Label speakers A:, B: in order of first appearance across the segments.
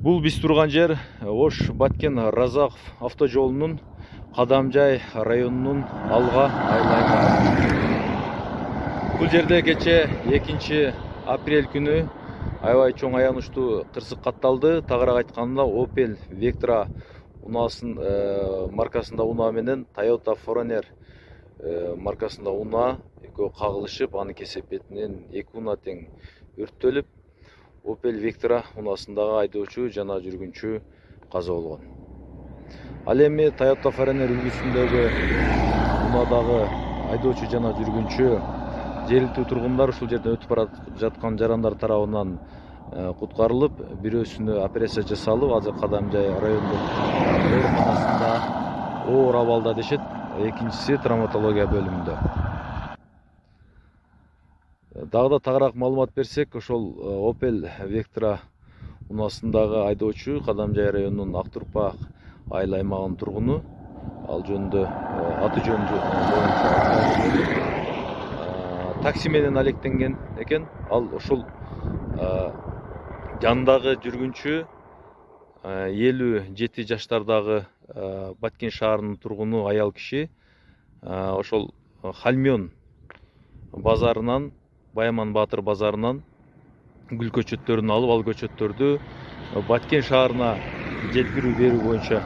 A: Бул биз турган жер Ош Баткен Разаков автожолунун Кадамжай районунун алга айлайы. Бул жерде кече 2 апрель күнү аябай чоң аянычтуу кырсык катталды. Тагыраак айтканда Opel Vectra унаасынын маркасында унаа менен Toyota Forerunner маркасында унаа экөө кагылышып, анын кесеп бетинен 2 унаа тең өрттөлүп, Opel Vectra унаасындагы айдоочу жана жүргүнчү каза болгон. Ал эми Toyota Forerunner үлгүсүндөгү унаадагы айдоочу жана жүргүнчү жергиликтүү тургундар ушул жерден өтүп бара жаткан жарандар тарабынан куткарылып, бирөөсүнө операция жасалып, азыр Кадамжай райондук ооруканасында оор абалда дешет, экинчиси травматология бөлүмүндө. Дагы да тагыраак маалымат берсек, ошол Opel Vectra унаасындагы айдоочу Кадамжай районунун Актурпак айыл аймагынын тургуну, ал жөнүндө аты жөнү боюнча такси менен алектенген экен. Ал ошол жандагы жүргүнчү 57 жаштардагы Баткен шаарынын тургуну аял киши ошол Хальмён базарынан, Баяман Баатыр базарынан гүл көчөттөрүн алып, ал көчөттөрдү Баткен шаарына жеткирүү берүү боюнча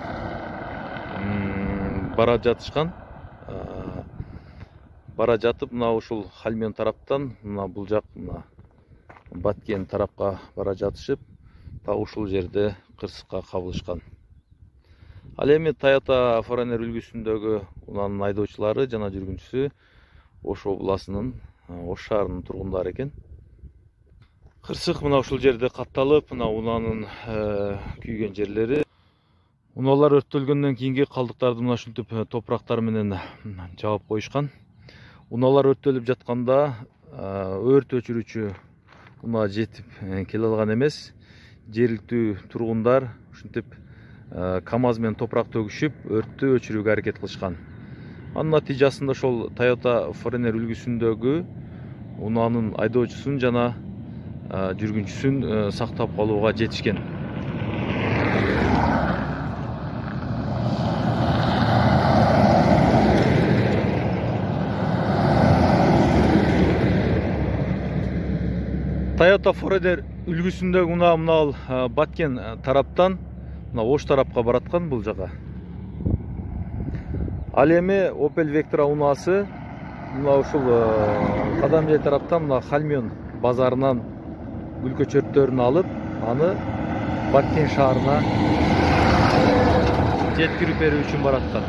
A: бара жатышкан. Бара жатып, мына ушул Хальмён тараптан, мына бул жак, мына Баткен тарапка бара жатышып, так ушул жерде кырсыкка кабылышкан. Ал эми Toyota Forerunner үлгүсүндөгү унаанын айдоочулары жана жүргүнчүсү Ош областынын, Ош шаарынын тургундары экен. Кырсык мына ушул жерде катталып, мына унаанын күйгөн жерлери. Унаалар өрттөлгөндөн кийинки калдыктарды мына ушинтип топурактар менен жаап коюшкан. Унаалар өрттөлүп жатканда өрт өчүрүүчү унаа жетип келе алган эмес. Жергиликтүү тургундар ушинтип КАМАЗ менен топурак төгүшүп, өрттү өчүрүүгө аракет кылышкан. Анын натыйжасында ошол Toyota Forerunner үлгүсүндөгү унаанын айдоочусун жана жүргүнчүсүн сактап калууга жетишкен. Toyota Forerunner үлгүсүндөгү унаа мына Баткен тараптан мына Ош тарапка бараткан бул жака. Ал эми Opel Vectra унаасы мына ушул Кадамжай тараптан мына Хальмён базарынан гүл көчөттөрүн алып, аны Баткен шаарына жеткирип берүү үчүн бараткан.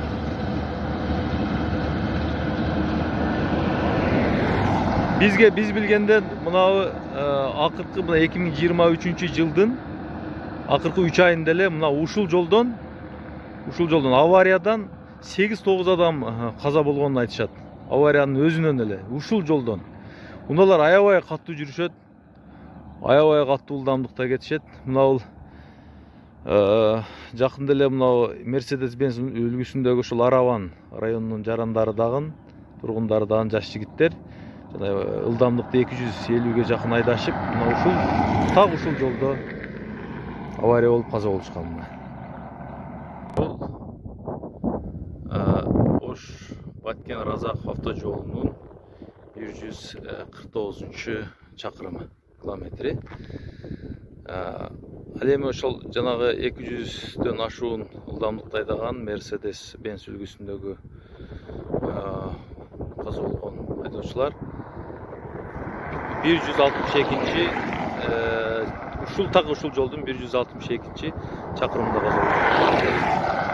A: Биз билгенден мына акыркы 2023 жылдын акыркы 3 айында эле мына ушул жолдон авариядан 8-9 адам каза болгонун айтышат. Авариянын өзүнөн эле ушул жолдон. Унаалар аябай каттуу жүрүшөт. Аябай каттуу ылдамдыкта кетишет. Мына бул жакында эле мына Mercedes-Benz үлгүсүндөгү ушул Араван районунун жарандары дагы, тургундары дагы жаш жигиттер жана ылдамдыкты 250ге жакын айдашып, мына так ушул жолдо авария болуп каза болушкан. Бул Ош Баткен Разаков автожолунун 149 чакырымы, километри. Ал эми ошол жанагы 200дөн ашуун ылдамдыкта айдаган Mercedes-Benz үлгүсүндөгү каза болгон айдоочулар 162 ушул жолдун 162 чакырымында каза болгон.